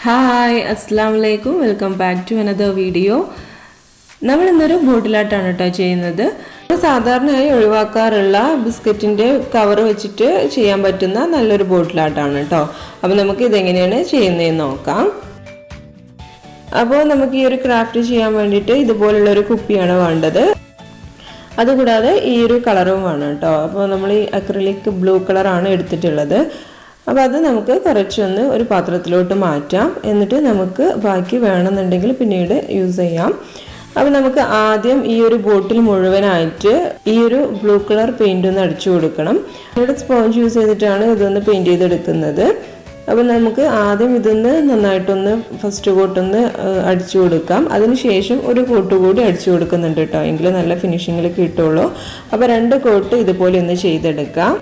Hi, Assalamu alaikum. Welcome back to another video. നമ്മൾ ഇന്നൊരു ബോട്ടിലാട്ടാണ് ട്ടോ ചെയ്യുന്നത്. സാധാരണയായി ഒഴിവാക്കാറുള്ള ബിസ്ക്കറ്റിന്റെ കവർ വെച്ചിട്ട് ചെയ്യാൻ പറ്റുന്ന നല്ലൊരു ബോട്ടിലാട്ടാണ് ട്ടോ. അപ്പോൾ നമുക്ക് ഇതെങ്ങനെയാണ് ചെയ്യുന്നതെന്ന് നോക്കാം. അപ്പോൾ നമുക്ക് ഈ ഒരു ക്രാഫ്റ്റ് ചെയ്യാൻ വേണ്ടിയിട്ട് ഇതുപോലുള്ള ഒരു കുപ്പിയാണ് വേണ്ടത്. അതുകൂടാതെ ഈ ഒരു കളറും വേണം ട്ടോ. അപ്പോൾ നമ്മൾ ഈ അക്രിലിക് ബ്ലൂ കളറാണ് എടുത്തിട്ടുള്ളത്. അപ്പോൾ അത് നമുക്ക് കുറച്ചൊന്ന് ഒരു പാത്രത്തിലോട്ട് മാറ്റാം. എന്നിട്ട് നമുക്ക് ബാക്കി വേണമെന്നുണ്ടെങ്കിൽ പിന്നീട് യൂസ് ചെയ്യാം. അപ്പോൾ നമുക്ക് ആദ്യം ഈ ഒരു ബോട്ടിൽ മുഴുവനായിട്ട് ഈ ഒരു ബ്ലൂ കളർ പെയിന്റ് ഒന്ന് അടിച്ചു കൊടുക്കണം. ഇവിടെ സ്പോഞ്ച് യൂസ് ചെയ്തിട്ടാണ് ഇതൊന്ന് പെയിന്റ് ചെയ്തെടുക്കുന്നത്. അപ്പോൾ നമുക്ക് ആദ്യം ഇതൊന്ന് നന്നായിട്ടൊന്ന് ഫസ്റ്റ് കോട്ടൊന്ന് അടിച്ചു കൊടുക്കാം. അതിനുശേഷം ഒരു കോട്ട് കൂടി അടിച്ചു കൊടുക്കുന്നുണ്ട് കേട്ടോ, എങ്കിലും നല്ല ഫിനിഷിങ്ങിൽ കിട്ടുള്ളൂ. അപ്പോൾ 2 കോട്ട് ഇതുപോലെ ഒന്ന് ചെയ്തെടുക്കാം.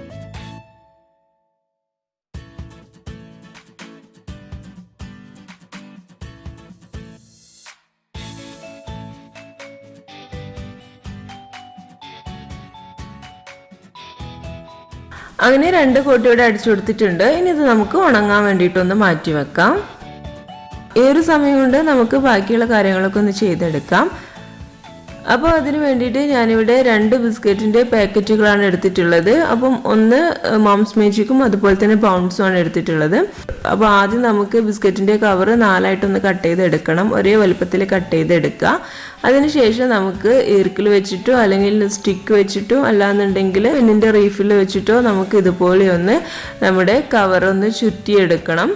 അങ്ങനെ 2 കോട്ട് ഇവിടെ അടിച്ചു കൊടുത്തിട്ടുണ്ട്. ഇനി ഇത് നമുക്ക് ഉണങ്ങാൻ വേണ്ടിയിട്ടൊന്ന് മാറ്റി വെക്കാം. ഈ ഒരു സമയം കൊണ്ട് നമുക്ക് ബാക്കിയുള്ള കാര്യങ്ങളൊക്കെ ഒന്ന് ചെയ്തെടുക്കാം. അപ്പോൾ അതിന് വേണ്ടിയിട്ട് ഞാനിവിടെ 2 ബിസ്ക്കറ്റിൻ്റെ പാക്കറ്റുകളാണ് എടുത്തിട്ടുള്ളത്. അപ്പം ഒന്ന് മംസ് മേജിക്കും അതുപോലെ തന്നെ ബൗൺസുമാണ് എടുത്തിട്ടുള്ളത്. അപ്പോൾ ആദ്യം നമുക്ക് ബിസ്ക്കറ്റിൻ്റെ കവർ 4ആയിട്ടൊന്ന് കട്ട് ചെയ്തെടുക്കണം. ഒരേ വലുപ്പത്തിൽ കട്ട് ചെയ്തെടുക്കുക. അതിനുശേഷം നമുക്ക് ഈർക്കിൽ വെച്ചിട്ടോ അല്ലെങ്കിൽ സ്റ്റിക്ക് വെച്ചിട്ടോ അല്ലാന്നുണ്ടെങ്കിൽ പെന്നിൻ്റെ റീഫിൽ വെച്ചിട്ടോ നമുക്ക് ഇതുപോലെ ഒന്ന് നമ്മുടെ കവറൊന്ന് ചുറ്റിയെടുക്കണം.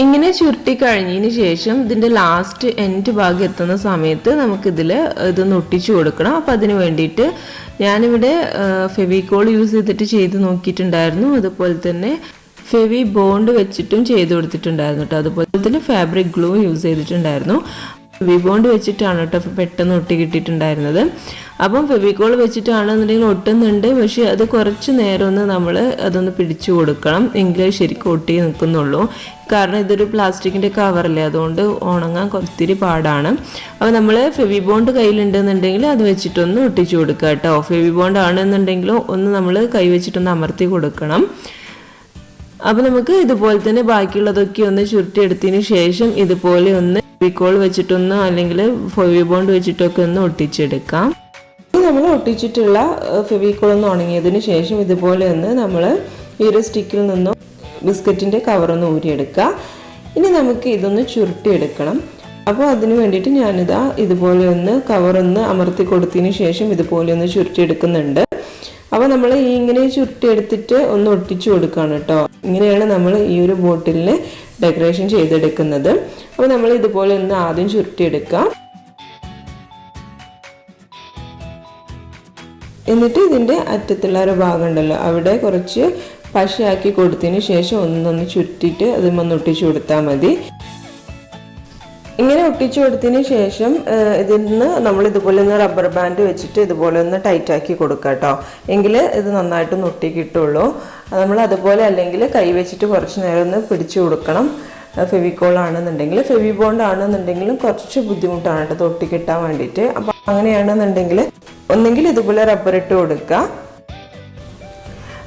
ഇങ്ങനെ ചുരുട്ടി കഴിഞ്ഞതിന് ശേഷം ഇതിൻ്റെ ലാസ്റ്റ് എൻഡ് ഭാഗം എത്തുന്ന സമയത്ത് നമുക്കിതിൽ ഇതൊന്ന് ഒട്ടിച്ചു കൊടുക്കണം. അപ്പോൾ അതിന് വേണ്ടിയിട്ട് ഞാനിവിടെ ഫെവിക്കോൾ യൂസ് ചെയ്തിട്ട് ചെയ്ത് നോക്കിയിട്ടുണ്ടായിരുന്നു. അതുപോലെ തന്നെ ഫെവി ബോണ്ട് വെച്ചിട്ടും ചെയ്ത് കൊടുത്തിട്ടുണ്ടായിരുന്നു കേട്ടോ. അതുപോലെ തന്നെ ഫാബ്രിക് ഗ്ലൂ യൂസ് ചെയ്തിട്ടുണ്ടായിരുന്നു. ഫെവിബോണ്ട് വെച്ചിട്ടാണ് കേട്ടോ പെട്ടെന്ന് ഒട്ടി കിട്ടിയിട്ടുണ്ടായിരുന്നത്. അപ്പം ഫെവിക്കോൾ വെച്ചിട്ടാണെന്നുണ്ടെങ്കിൽ ഒട്ടുന്നുണ്ട്, പക്ഷേ അത് കുറച്ച് നേരം ഒന്ന് നമ്മൾ അതൊന്ന് പിടിച്ചു കൊടുക്കണം, എങ്കിലേ ശരിക്കും ഒട്ടി നിൽക്കുന്നുള്ളൂ. കാരണം ഇതൊരു പ്ലാസ്റ്റിക്കിൻ്റെ കവറല്ലേ, അതുകൊണ്ട് ഉണങ്ങാൻ ഒത്തിരി പാടാണ്. അപ്പോൾ നമ്മൾ ഫെവിബോണ്ട് കയ്യിലുണ്ടെന്നുണ്ടെങ്കിൽ അത് വെച്ചിട്ടൊന്ന് ഒട്ടിച്ചു കൊടുക്കുക കേട്ടോ. ഫെവിബോണ്ട് ആണെന്നുണ്ടെങ്കിലും ഒന്ന് നമ്മൾ കൈ വെച്ചിട്ടൊന്ന് അമർത്തി കൊടുക്കണം. അപ്പോൾ നമുക്ക് ഇതുപോലെ തന്നെ ബാക്കിയുള്ളതൊക്കെ ഒന്ന് ചുരുട്ടിയെടുത്തതിന് ശേഷം ഇതുപോലെ ഒന്ന് ഫെവിക്കോൾ വെച്ചിട്ടൊന്ന് അല്ലെങ്കിൽ ഫെവിബോണ്ട് വെച്ചിട്ടൊക്കെ ഒന്ന് ഒട്ടിച്ചെടുക്കാം. നമ്മൾ ഒട്ടിച്ചിട്ടുള്ള ഫെവിക്കോൾ ഒന്ന് ഉണങ്ങിയതിന് ശേഷം ഇതുപോലെ ഒന്ന് നമ്മൾ ഈ ഒരു സ്റ്റിക്കിൽ നിന്നും ബിസ്ക്കറ്റിൻ്റെ കവറൊന്ന് ഊരിയെടുക്കുക. ഇനി നമുക്ക് ഇതൊന്ന് ചുരുട്ടിയെടുക്കണം. അപ്പോൾ അതിന് വേണ്ടിയിട്ട് ഞാനിതാ ഇതുപോലെ ഒന്ന് കവറൊന്ന് അമർത്തി കൊടുത്തതിന് ശേഷം ഇതുപോലെ ഒന്ന് ചുരുട്ടിയെടുക്കുന്നുണ്ട്. അപ്പോൾ നമ്മൾ ഇങ്ങനെ ചുരുട്ടിയെടുത്തിട്ട് ഒന്ന് ഒട്ടിച്ചു കൊടുക്കുകയാണ് കേട്ടോ. ഇങ്ങനെയാണ് നമ്മൾ ഈ ഒരു ബോട്ടിലിന് ഡെക്കറേഷൻ ചെയ്തെടുക്കുന്നത്. അപ്പോൾ നമ്മൾ ഇതുപോലെ ഒന്ന് ആദ്യം ചുരുട്ടിയെടുക്കാം. എന്നിട്ട് ഇതിൻ്റെ അറ്റത്തുള്ള ഒരു ഭാഗം ഉണ്ടല്ലോ, അവിടെ കുറച്ച് പശയാക്കി കൊടുത്തതിന് ശേഷം ഒന്നൊന്ന് ചുറ്റിയിട്ട് അതിമൊന്ന് ഒട്ടിച്ചു കൊടുത്താൽ മതി. ഇങ്ങനെ ഒട്ടിച്ചു കൊടുത്തതിന് ശേഷം ഇതിൽ നിന്ന് നമ്മൾ ഇതുപോലെ ഒന്ന് റബ്ബർ ബാൻഡ് വെച്ചിട്ട് ഇതുപോലെ ഒന്ന് ടൈറ്റാക്കി കൊടുക്കുക കേട്ടോ, എങ്കിൽ ഇത് നന്നായിട്ടൊന്ന് ഒട്ടി കിട്ടുള്ളൂ. നമ്മൾ അതുപോലെ അല്ലെങ്കിൽ കൈ വെച്ചിട്ട് കുറച്ച് നേരം ഒന്ന് പിടിച്ചു കൊടുക്കണം. ഫെവിക്കോൾ ആണെന്നുണ്ടെങ്കിൽ ഫെവിബോണ്ട് ആണെന്നുണ്ടെങ്കിലും കുറച്ച് ബുദ്ധിമുട്ടാണ് കേട്ടോ തൊട്ടി കിട്ടാൻ വേണ്ടിയിട്ട്. അപ്പം അങ്ങനെയാണെന്നുണ്ടെങ്കിൽ ഒന്നെങ്കിൽ ഇതുപോലെ റബ്ബർ ഇട്ട് കൊടുക്കുക.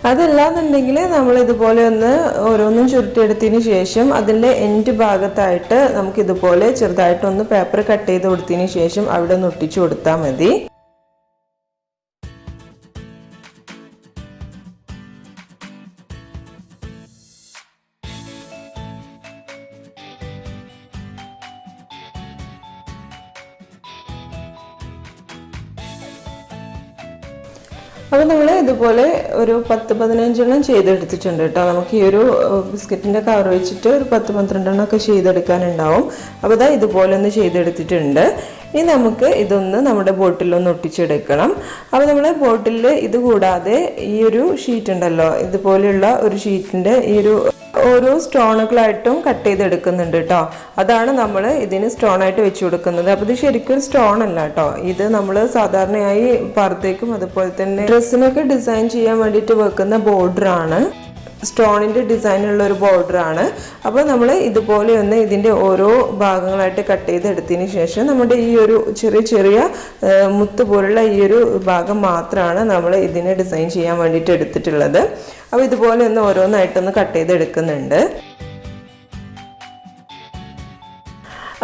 അതല്ലാന്നുണ്ടെങ്കിൽ നമ്മൾ ഇതുപോലെ ഒന്ന് ഓരോന്നും ചുരുട്ടിയെടുത്തതിന് ശേഷം അതിൻ്റെ എൻഡ് ഭാഗത്തായിട്ട് നമുക്ക് ഇതുപോലെ ചെറുതായിട്ടൊന്ന് പേപ്പർ കട്ട് ചെയ്ത് കൊടുത്തതിന് ശേഷം അവിടെ ഒന്ന് ഒട്ടിച്ചു കൊടുത്താൽ മതി. അപ്പോൾ നമ്മൾ ഇതുപോലെ ഒരു 10-15 ചെയ്തെടുത്തിട്ടുണ്ട് കേട്ടോ. നമുക്ക് ഈ ഒരു ബിസ്ക്കറ്റിൻ്റെ കവർ വെച്ചിട്ട് ഒരു 10-12 ഒക്കെ ചെയ്തെടുക്കാനുണ്ടാവും. അപ്പോൾ ഇതാ ഇതുപോലെ ഒന്ന് ചെയ്തെടുത്തിട്ടുണ്ട്. ഇനി നമുക്ക് ഇതൊന്ന് നമ്മുടെ ബോട്ടിലൊന്ന് ഒട്ടിച്ചെടുക്കണം. അപ്പോൾ നമ്മുടെ ബോട്ടിലിൽ ഇത് കൂടാതെ ഈ ഒരു ഷീറ്റ് ഉണ്ടല്ലോ, ഇതുപോലെയുള്ള ഒരു ഷീറ്റിൻ്റെ ഈ ഒരു ഓരോ സ്റ്റോണുകളായിട്ടും കട്ട് ചെയ്തെടുക്കുന്നുണ്ട് കേട്ടോ. അതാണ് നമ്മൾ ഇതിന് സ്റ്റോണായിട്ട് വെച്ച് കൊടുക്കുന്നത്. അപ്പോൾ ഇത് ശരിക്കും സ്റ്റോൺ അല്ല കേട്ടോ, ഇത് നമ്മൾ സാധാരണയായി പർദ്ദയ്ക്കും അതുപോലെ തന്നെ ഡ്രസ്സിനൊക്കെ ഡിസൈൻ ചെയ്യാൻ വേണ്ടിയിട്ട് വെക്കുന്ന ബോർഡറാണ്. സ്റ്റോണിൻ്റെ ഡിസൈനുള്ള ഒരു ബോർഡറാണ്. അപ്പോൾ നമ്മൾ ഇതുപോലെ ഒന്ന് ഇതിൻ്റെ ഓരോ ഭാഗങ്ങളായിട്ട് കട്ട് ചെയ്തെടുത്തതിന് ശേഷം നമ്മുടെ ഈ ഒരു ചെറിയ ചെറിയ മുത്ത് പോലുള്ള ഈ ഒരു ഭാഗം മാത്രമാണ് നമ്മൾ ഇതിനെ ഡിസൈൻ ചെയ്യാൻ വേണ്ടിയിട്ട് എടുത്തിട്ടുള്ളത്. അപ്പോൾ ഇതുപോലെ ഒന്ന് ഓരോന്നായിട്ടൊന്ന് കട്ട് ചെയ്തെടുക്കുന്നുണ്ട്.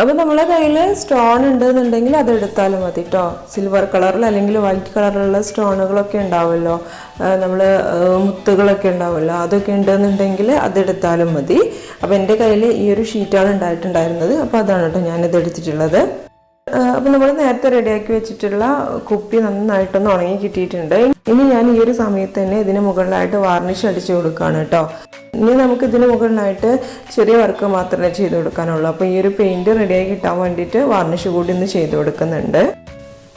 അപ്പോൾ നമ്മളെ കയ്യിൽ സ്റ്റോൺ ഉണ്ടെന്നുണ്ടെങ്കിൽ അത് എടുത്താലും മതി കേട്ടോ. സിൽവർ കളറിൽ അല്ലെങ്കിൽ വൈറ്റ് കളറിലുള്ള സ്റ്റോണുകളൊക്കെ ഉണ്ടാവുമല്ലോ, നമ്മൾ മുത്തുകളൊക്കെ ഉണ്ടാവുമല്ലോ, അതൊക്കെ ഉണ്ടെന്നുണ്ടെങ്കിൽ അതെടുത്താലും മതി. അപ്പോൾ എൻ്റെ കയ്യിൽ ഈ ഒരു ഷീറ്റാണ് ഉണ്ടായിട്ടുണ്ടായിരുന്നത്. അപ്പോൾ അതാണ് കേട്ടോ ഞാനിത് എടുത്തിട്ടുള്ളത്. അപ്പോൾ നമ്മൾ നേരത്തെ റെഡിയാക്കി വെച്ചിട്ടുള്ള കുപ്പി നന്നായിട്ടൊന്ന് ഉണങ്ങി കിട്ടിയിട്ടുണ്ട്. ഇനി ഞാൻ ഈ ഒരു സമയത്ത് തന്നെ ഇതിന് മുകളിലായിട്ട് വാർണിഷ് അടിച്ചു കൊടുക്കുകയാണ് കേട്ടോ. ഇനി നമുക്ക് ഇതിന് മുകളിലായിട്ട് ചെറിയ വർക്ക് മാത്രമേ ചെയ്ത് കൊടുക്കാനുള്ളൂ. അപ്പോൾ ഈ ഒരു പെയിൻറ് റെഡിയായി കിട്ടാൻ വേണ്ടിയിട്ട് വാർണിഷ് കൂടി ഒന്ന് ചെയ്ത് കൊടുക്കുന്നുണ്ട്.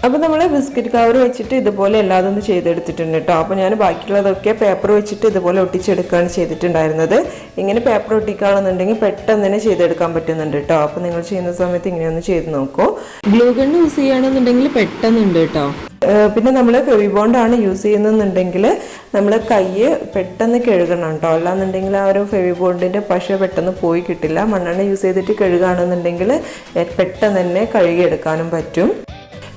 അപ്പോൾ നമ്മൾ ബിസ്ക്കറ്റ് കവർ വെച്ചിട്ട് ഇതുപോലെ എല്ലാതും ഒന്ന് ചെയ്തെടുത്തിട്ടുണ്ട് കേട്ടോ. അപ്പോൾ ഞാൻ ബാക്കിയുള്ളതൊക്കെ പേപ്പർ വെച്ചിട്ട് ഇതുപോലെ ഒട്ടിച്ചെടുക്കുകയാണ് ചെയ്തിട്ടുണ്ടായിരുന്നത്. ഇങ്ങനെ പേപ്പർ ഒട്ടിക്കുകയാണെന്നുണ്ടെങ്കിൽ പെട്ടെന്ന് തന്നെ ചെയ്തെടുക്കാൻ പറ്റുന്നുണ്ട് കേട്ടോ. അപ്പോൾ നിങ്ങൾ ചെയ്യുന്ന സമയത്ത് ഇങ്ങനെയൊന്ന് ചെയ്ത് നോക്കൂ. ഗ്ലൂ ഗൺ യൂസ് ചെയ്യുകയാണെന്നുണ്ടെങ്കിൽ പെട്ടെന്നുണ്ട് കേട്ടോ. പിന്നെ നമ്മൾ ഫെവി ബോണ്ടാണ് യൂസ് ചെയ്യുന്നുണ്ടെങ്കിൽ നമ്മൾ കൈ പെട്ടെന്ന് കഴുകണം കേട്ടോ. അല്ലാന്നുണ്ടെങ്കിൽ ആ ഒരു ഫെവി ബോണ്ടിൻ്റെ പശ പെട്ടെന്ന് പോയി കിട്ടില്ല. മണ്ണെണ്ണ യൂസ് ചെയ്തിട്ട് കഴുകുകയാണെന്നുണ്ടെങ്കിൽ പെട്ടെന്ന് തന്നെ കഴുകിയെടുക്കാനും പറ്റും.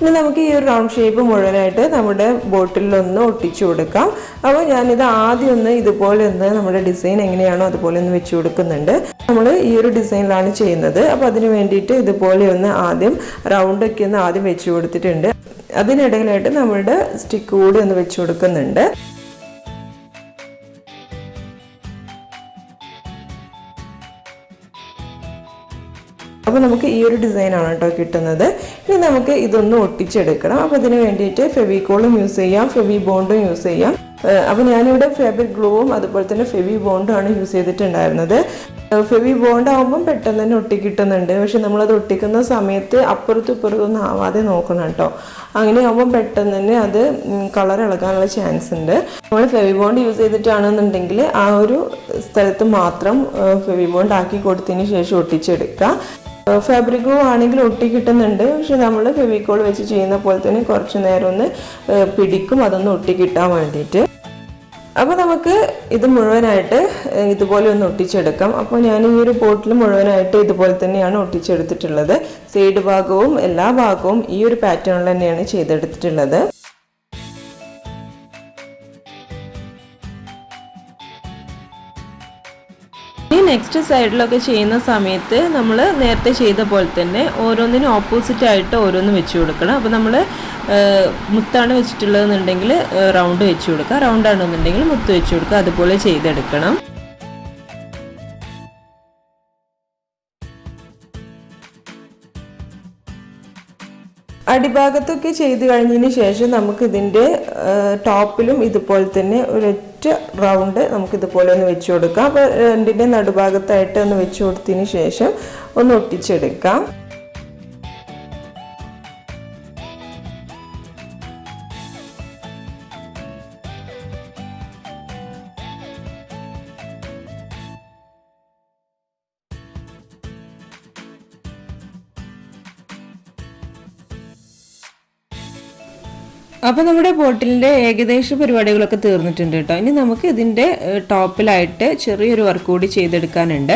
ഇനി നമുക്ക് ഈ ഒരു റൗണ്ട് ഷേപ്പ് മുഴുവനായിട്ട് നമ്മുടെ ബോട്ടിലൊന്ന് ഒട്ടിച്ചു കൊടുക്കാം. അപ്പോൾ ഞാനിത് ആദ്യം ഒന്ന് ഇതുപോലെ ഒന്ന് നമ്മുടെ ഡിസൈൻ എങ്ങനെയാണോ അതുപോലെ ഒന്ന് വെച്ച് കൊടുക്കുന്നുണ്ട്. നമ്മൾ ഈ ഒരു ഡിസൈനിലാണ് ചെയ്യുന്നത്. അപ്പോൾ അതിന് വേണ്ടിയിട്ട് ഇതുപോലെ ഒന്ന് ആദ്യം റൗണ്ടൊക്കെ ഒന്ന് ആദ്യം വെച്ച് കൊടുത്തിട്ടുണ്ട്. അതിനിടയിലായിട്ട് നമ്മുടെ സ്റ്റിക്ക് കൂടി ഒന്ന് വെച്ച് കൊടുക്കുന്നുണ്ട്. അപ്പോൾ നമുക്ക് ഈ ഒരു ഡിസൈനാണ് കേട്ടോ കിട്ടുന്നത്. ഇനി നമുക്ക് ഇതൊന്ന് ഒട്ടിച്ചെടുക്കണം. അപ്പോൾ ഇതിന് വേണ്ടിയിട്ട് ഫെവിക്കോളും യൂസ് ചെയ്യാം, ഫെവി ബോണ്ടും യൂസ് ചെയ്യാം. അപ്പോൾ ഞാനിവിടെ ഫാബ്രിക് ഗ്ലൂവും അതുപോലെ തന്നെ ഫെവി ബോണ്ടുമാണ് യൂസ് ചെയ്തിട്ടുണ്ടായിരുന്നത്. ഫെവി ബോണ്ട് ആകുമ്പം പെട്ടെന്ന് തന്നെ ഒട്ടിക്കിട്ടുന്നുണ്ട്. പക്ഷെ നമ്മളത് ഒട്ടിക്കുന്ന സമയത്ത് അപ്പുറത്തും ഇപ്പുറത്തൊന്നും ആവാതെ നോക്കണം കേട്ടോ. അങ്ങനെ ആകുമ്പം പെട്ടെന്ന് തന്നെ അത് കളർ ഇളകാനുള്ള ചാൻസ് ഉണ്ട്. നമ്മൾ ഫെവി ബോണ്ട് യൂസ് ചെയ്തിട്ടാണെന്നുണ്ടെങ്കിൽ ആ ഒരു സ്ഥലത്ത് മാത്രം ഫെവി ബോണ്ട് ആക്കി കൊടുത്തതിന് ശേഷം ഒട്ടിച്ചെടുക്കുക. ഫാബ്രിക് ഗ്ലൂ ആണെങ്കിൽ ഒട്ടി കിട്ടുന്നുണ്ട്. പക്ഷെ നമ്മൾ ഫെവിക്കോൾ വെച്ച് ചെയ്യുന്ന പോലെ തന്നെ കുറച്ച് നേരം ഒന്ന് പിടിക്കും അതൊന്ന് ഒട്ടി കിട്ടാൻ വേണ്ടിയിട്ട്. അപ്പോൾ നമുക്ക് ഇത് മുഴുവനായിട്ട് ഇതുപോലെ ഒന്ന് ഒട്ടിച്ചെടുക്കാം. അപ്പോൾ ഞാൻ ഈ ഒരു ബോട്ടിൽ മുഴുവനായിട്ട് ഇതുപോലെ തന്നെയാണ് ഒട്ടിച്ചെടുത്തിട്ടുള്ളത്. സൈഡ് ഭാഗവും എല്ലാ ഭാഗവും ഈ ഒരു പാറ്റേണിൽ തന്നെയാണ് ചെയ്തെടുത്തിട്ടുള്ളത്. ഈ നെക്സ്റ്റ് സൈഡിലൊക്കെ ചെയ്യുന്ന സമയത്ത് നമ്മൾ നേരത്തെ ചെയ്ത പോലെ തന്നെ ഓരോന്നിനും ഓപ്പോസിറ്റ് ആയിട്ട് ഓരോന്ന് വെച്ച് കൊടുക്കണം. അപ്പോൾ നമ്മൾ മുത്താണ് വെച്ചിട്ടുള്ളതെന്നുണ്ടെങ്കിൽ റൗണ്ട് വെച്ച് കൊടുക്കുക, റൗണ്ടാണെന്നുണ്ടെങ്കിൽ മുത്ത് വെച്ച് കൊടുക്കുക, അതുപോലെ ചെയ്തെടുക്കണം. അടിഭാഗത്തൊക്കെ ചെയ്ത് കഴിഞ്ഞതിന് ശേഷം നമുക്ക് ഇതിൻ്റെ ടോപ്പിലും ഇതുപോലെ തന്നെ ഒരൊറ്റ റൗണ്ട് നമുക്ക് ഇതുപോലെ ഒന്ന് വെച്ച് കൊടുക്കാം. അപ്പോൾ രണ്ടിൻ്റെ നടുഭാഗത്തായിട്ട് ഒന്ന് വെച്ച് കൊടുത്തതിന് ശേഷം ഒന്ന് ഒട്ടിച്ചെടുക്കാം. അപ്പോൾ നമ്മുടെ ബോട്ടിലിൻ്റെ ഏകദേശ പരിപാടികളൊക്കെ തീർന്നിട്ടുണ്ട് കേട്ടോ. ഇനി നമുക്ക് ഇതിൻ്റെ ടോപ്പിലായിട്ട് ചെറിയൊരു വർക്ക് കൂടി ചെയ്തെടുക്കാനുണ്ട്.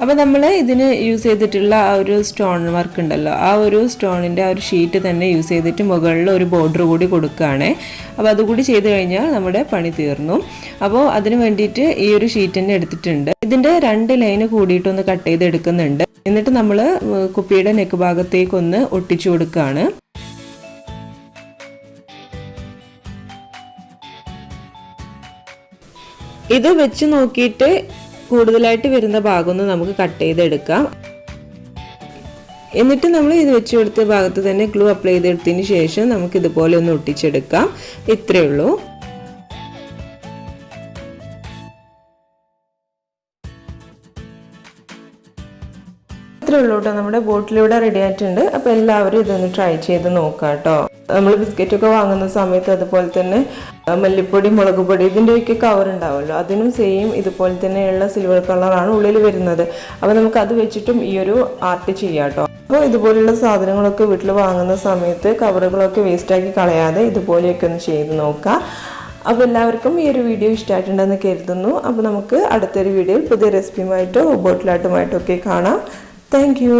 അപ്പോൾ നമ്മൾ ഇതിന് യൂസ് ചെയ്തിട്ടുള്ള ആ ഒരു സ്റ്റോൺ വർക്ക് ഉണ്ടല്ലോ, ആ ഒരു സ്റ്റോണിൻ്റെ ആ ഒരു ഷീറ്റ് തന്നെ യൂസ് ചെയ്തിട്ട് മുകളിൽ ഒരു ബോർഡർ കൂടി കൊടുക്കുകയാണ്. അപ്പോൾ അതുകൂടി ചെയ്ത് കഴിഞ്ഞാൽ നമ്മുടെ പണി തീർന്നു. അപ്പോൾ അതിന് വേണ്ടിയിട്ട് ഈ ഒരു ഷീറ്റ് തന്നെ എടുത്തിട്ടുണ്ട്. ഇതിൻ്റെ 2 ലൈന് കൂടിയിട്ടൊന്ന് കട്ട് ചെയ്തെടുക്കുന്നുണ്ട്. എന്നിട്ട് നമ്മൾ കുപ്പിയുടെ നെക്ക് ഭാഗത്തേക്കൊന്ന് ഒട്ടിച്ചു കൊടുക്കുകയാണ്. ഇത് വെച്ച് നോക്കിയിട്ട് കൂടുതലായിട്ട് വരുന്ന ഭാഗം ഒന്ന് നമുക്ക് കട്ട് ചെയ്തെടുക്കാം. എന്നിട്ട് നമ്മൾ ഇത് വെച്ച് കൊടുത്ത ഭാഗത്ത് തന്നെ ഗ്ലൂ അപ്ലൈ ചെയ്തെടുത്തതിന് ശേഷം നമുക്ക് ഇതുപോലെ ഒന്ന് ഒട്ടിച്ചെടുക്കാം. ഇത്രയേ ഉള്ളൂ. ഇത്രയേ ഉള്ളൂ കേട്ടോ. നമ്മുടെ ബോട്ടിലിവിടെ റെഡി ആയിട്ടുണ്ട്. അപ്പോൾ എല്ലാവരും ഇതൊന്ന് ട്രൈ ചെയ്ത് നോക്കാം കേട്ടോ. നമ്മൾ ബിസ്ക്കറ്റൊക്കെ വാങ്ങുന്ന സമയത്ത് അതുപോലെ തന്നെ മല്ലിപ്പൊടി, മുളക് പൊടി ഇതിൻ്റെയൊക്കെ കവർ ഉണ്ടാവുമല്ലോ, അതിനും സെയിം ഇതുപോലെ തന്നെയുള്ള സിൽവർ കളറാണ് ഉള്ളിൽ വരുന്നത്. അപ്പോൾ നമുക്ക് അത് വെച്ചിട്ടും ഈ ഒരു ആർട്ട് ചെയ്യാം കേട്ടോ. അപ്പോൾ ഇതുപോലുള്ള സാധനങ്ങളൊക്കെ വീട്ടിൽ വാങ്ങുന്ന സമയത്ത് കവറുകളൊക്കെ വേസ്റ്റാക്കി കളയാതെ ഇതുപോലെയൊക്കെ ഒന്ന് ചെയ്ത് നോക്കാം. അപ്പോൾ എല്ലാവർക്കും ഈ ഒരു വീഡിയോ ഇഷ്ടമായിട്ടുണ്ടെന്ന് കരുതുന്നു. അപ്പോൾ നമുക്ക് അടുത്തൊരു വീഡിയോയിൽ പുതിയ റെസിപ്പിയുമായിട്ടോ ബോട്ടിലാട്ടുമായിട്ടോ ഒക്കെ കാണാം. Thank you.